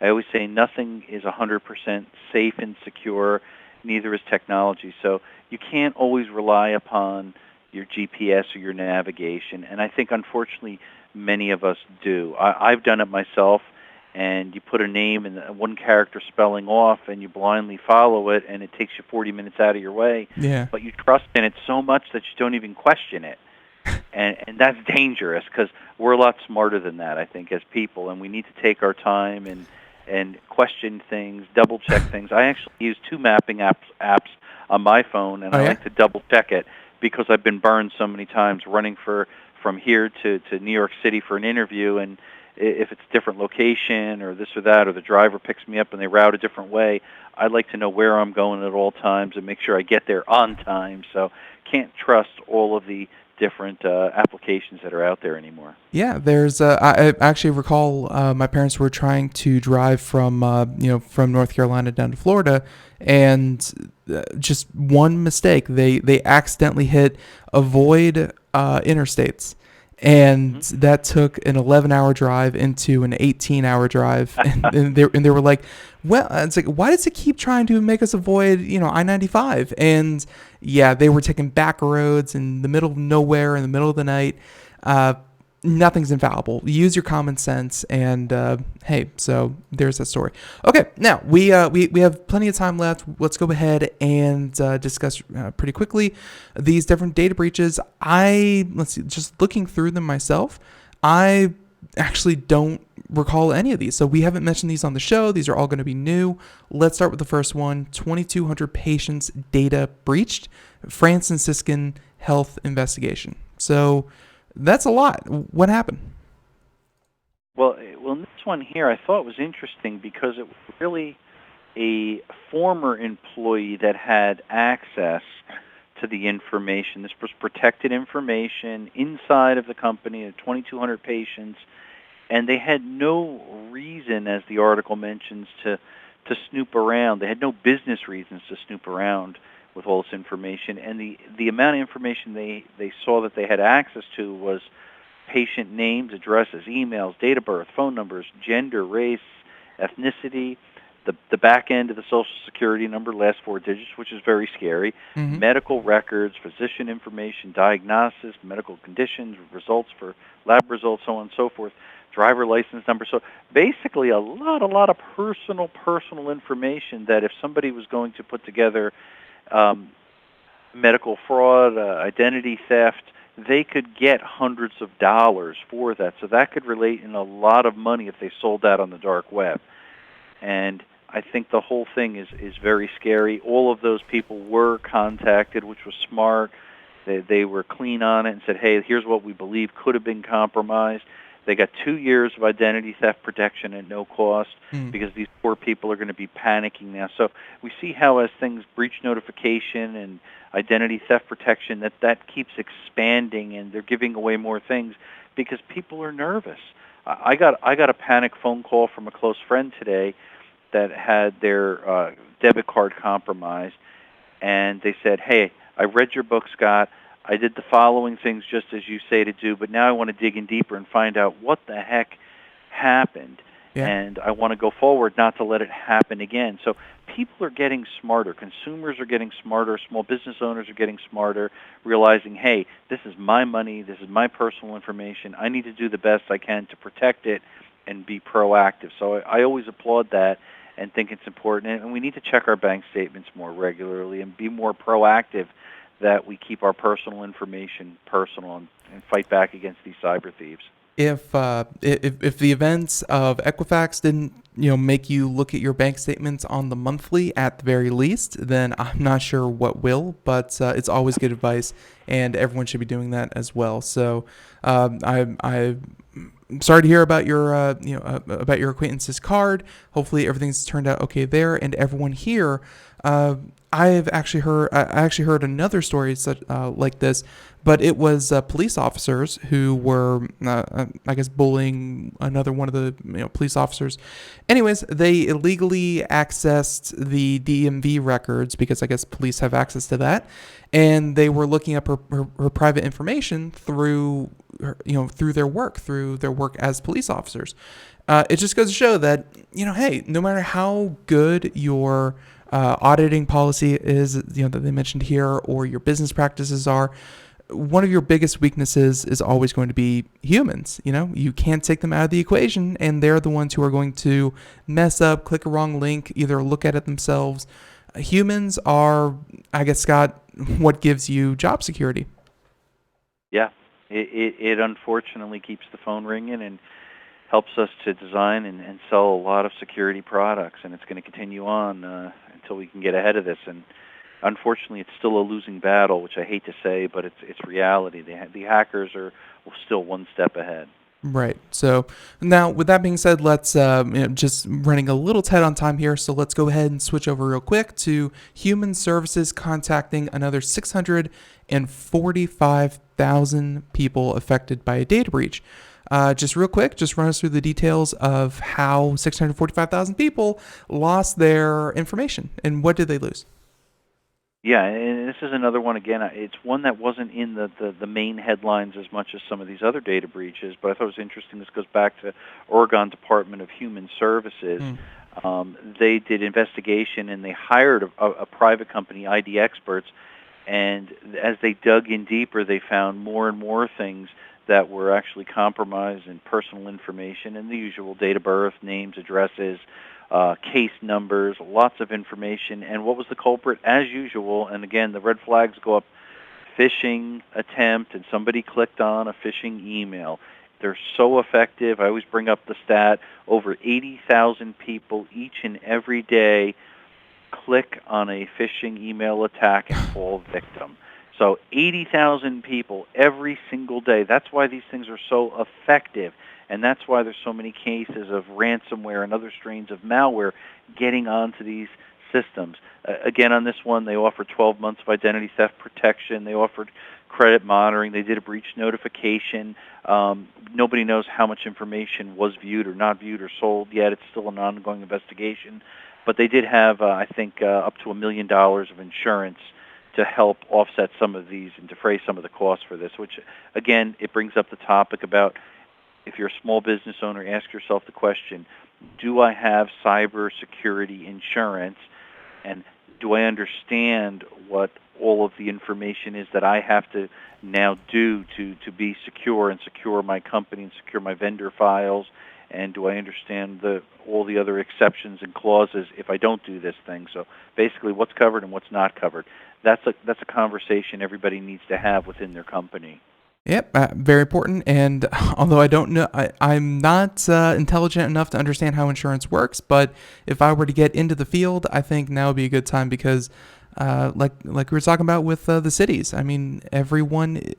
I always say nothing is 100% safe and secure, neither is technology. So you can't always rely upon your GPS or your navigation, and I think unfortunately many of us do. I've done it myself, and you put a name and one character spelling off and you blindly follow it, and it takes you 40 minutes out of your way. Yeah. But you trust in it so much that you don't even question it. And that's dangerous because we're a lot smarter than that, I think, as people, and we need to take our time and question things, double-check things. I actually use 2 mapping apps on my phone, and I like to double-check it because I've been burned so many times running from here to New York City for an interview, and if it's a different location or this or that, or the driver picks me up and they route a different way, I'd like to know where I'm going at all times and make sure I get there on time. So can't trust all of the different applications that are out there anymore. Yeah, there's. I actually recall my parents were trying to drive from from North Carolina down to Florida, and just one mistake, they accidentally hit avoid interstates. And that took an 11-hour drive into an 18-hour drive, and they were like, "Well, it's like, why does it keep trying to make us avoid, I-95?" And yeah, they were taking back roads in the middle of nowhere in the middle of the night. Nothing's infallible. Use your common sense, and hey, so there's that story. Okay, now we have plenty of time left. Let's go ahead and discuss pretty quickly these different data breaches. Let's see, just looking through them myself, I actually don't recall any of these. So we haven't mentioned these on the show. These are all going to be new. Let's start with the first one: 2,200 patients' data breached. Franciscan Health investigation. So that's a lot. What happened? Well, in this one here, I thought it was interesting because it was really a former employee that had access to the information. This was protected information inside of the company of 2,200 patients, and they had no reason, as the article mentions, to snoop around. They had no business reasons to snoop around with all this information, and the amount of information they saw that they had access to was patient names, addresses, emails, date of birth, phone numbers, gender, race, ethnicity, the back end of the Social Security number, last 4 digits, which is very scary, medical records, physician information, diagnosis, medical conditions, results for lab results, so on and so forth, driver license number. So basically a lot of personal information that if somebody was going to put together medical fraud, identity theft, they could get hundreds of dollars for that. So that could relate in a lot of money if they sold that on the dark web. And I think the whole thing is very scary. All of those people were contacted, which was smart. They were clean on it and said, hey, here's what we believe could have been compromised. They got 2 years of identity theft protection at no cost because these poor people are going to be panicking now. So we see how as things breach notification and identity theft protection, that keeps expanding, and they're giving away more things because people are nervous. I got a panic phone call from a close friend today that had their debit card compromised, and they said, hey, I read your book, Scott. I did the following things just as you say to do, but now I want to dig in deeper and find out what the heck happened. Yeah. And I want to go forward not to let it happen again. So people are getting smarter. Consumers are getting smarter. Small business owners are getting smarter, realizing, hey, this is my money. This is my personal information. I need to do the best I can to protect it and be proactive. So I always applaud that and think it's important. And we need to check our bank statements more regularly and be more proactive that we keep our personal information personal and fight back against these cyber thieves. If the events of Equifax didn't make you look at your bank statements on the monthly at the very least, then I'm not sure what will. But it's always good advice, and everyone should be doing that as well. So I sorry to hear about your about your acquaintance's card. Hopefully everything's turned out okay there, and everyone here. I actually heard another story like this, but it was police officers who were, I guess, bullying another one of the police officers. Anyways, they illegally accessed the DMV records because I guess police have access to that, and they were looking up her private information through their work as police officers. It just goes to show that hey, no matter how good your auditing policy is, that they mentioned here, or your business practices are, one of your biggest weaknesses is always going to be humans. You can't take them out of the equation, and they're the ones who are going to mess up, click a wrong link, either look at it themselves. Humans are, I guess, Scott, what gives you job security. Yeah, it unfortunately keeps the phone ringing and helps us to design and sell a lot of security products, and it's going to continue on until we can get ahead of this. And unfortunately, it's still a losing battle, which I hate to say, but it's reality. The hackers are still one step ahead. Right. So now, with that being said, let's just running a little tight on time here. So let's go ahead and switch over real quick to Human Services contacting another 645,000 people affected by a data breach. Just real quick, just run us through the details of how 645,000 people lost their information and what did they lose? Yeah, and this is another one, again, it's one that wasn't in the main headlines as much as some of these other data breaches, but I thought it was interesting. This goes back to Oregon Department of Human Services. They did investigation, and they hired a private company, ID Experts, and as they dug in deeper, they found more and more things that were actually compromised in personal information and the usual date of birth, names, addresses, case numbers, lots of information. And what was the culprit? As usual, and again, the red flags go up, phishing attempt, and somebody clicked on a phishing email. They're so effective. I always bring up the stat, over 80,000 people each and every day click on a phishing email attack and fall victim. So 80,000 people every single day. That's why these things are so effective. And that's why there's so many cases of ransomware and other strains of malware getting onto these systems. Again, on this one, they offered 12 months of identity theft protection. They offered credit monitoring. They did a breach notification. Nobody knows how much information was viewed or not viewed or sold yet. It's still an ongoing investigation. But they did have, I think, up to $1 million of insurance to help offset some of these and defray some of the costs for this, which, again, it brings up the topic about if you're a small business owner, ask yourself the question, do I have cybersecurity insurance, and do I understand what all of the information is that I have to now do to be secure and secure my company and secure my vendor files, and do I understand all the other exceptions and clauses if I don't do this thing? So basically what's covered and what's not covered. That's a conversation everybody needs to have within their company. Yep, very important. And although I don't know, I'm not intelligent enough to understand how insurance works, but if I were to get into the field, I think now would be a good time because, like we were talking about with the cities, I mean, everyone,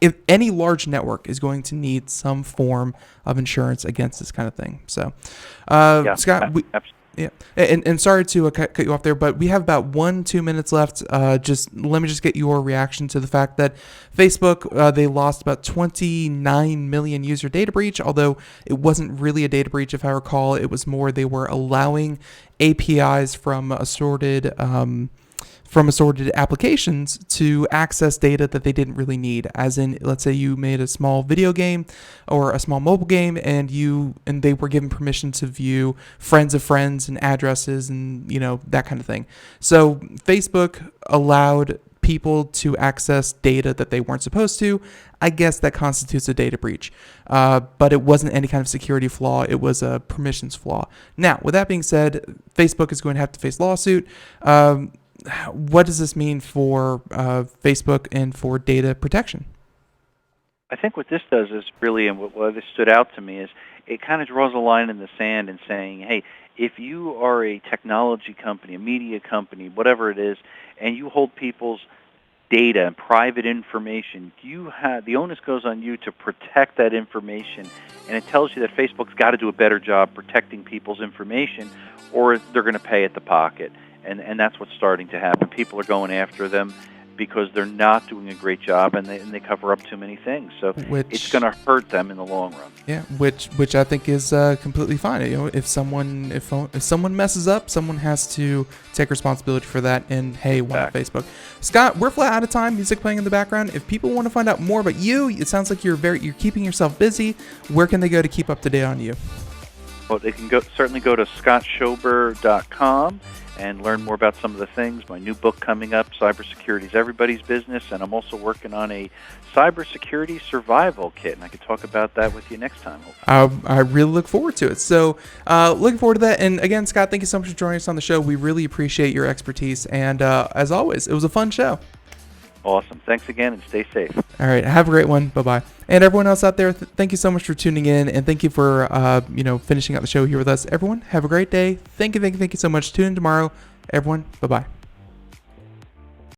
if any large network is going to need some form of insurance against this kind of thing. So, Scott, absolutely. Yeah, and sorry to cut you off there, but we have about 1-2 minutes left. Just let me just get your reaction to the fact that Facebook, they lost about 29 million user data breach, although it wasn't really a data breach, if I recall. It was more they were allowing APIs from assorted applications to access data that they didn't really need. As in, let's say you made a small video game or a small mobile game, and they were given permission to view friends of friends and addresses and that kind of thing. So Facebook allowed people to access data that they weren't supposed to. I guess that constitutes a data breach, but it wasn't any kind of security flaw. It was a permissions flaw. Now, with that being said, Facebook is going to have to face lawsuit. What does this mean for Facebook and for data protection? I think what this does is really, and what this stood out to me, is it kind of draws a line in the sand and saying, hey, if you are a technology company, a media company, whatever it is, and you hold people's data and private information, the onus goes on you to protect that information, and it tells you that Facebook's got to do a better job protecting people's information, or they're going to pay at the pocket, and that's what's starting to happen. People are going after them because they're not doing a great job, and they cover up too many things. So it's going to hurt them in the long run. Yeah, which I think is completely fine. You know, if someone messes up, someone has to take responsibility for that. And hey, why not Facebook? Scott, we're flat out of time. Music playing in the background. If people want to find out more about you, it sounds like you're keeping yourself busy. Where can they go to keep up to date on you? Well, they can certainly go to scottschober.com and learn more about some of the things. My new book coming up, Cybersecurity is Everybody's Business, and I'm also working on a cybersecurity survival kit, and I could talk about that with you next time. I really look forward to it. So looking forward to that. And again, Scott, thank you so much for joining us on the show. We really appreciate your expertise, and as always, it was a fun show. Awesome. Thanks again, and stay safe. All right. Have a great one. Bye-bye. And everyone else out there, thank you so much for tuning in, and thank you for finishing out the show here with us. Everyone, have a great day. Thank you so much. Tune in tomorrow. Everyone, bye-bye.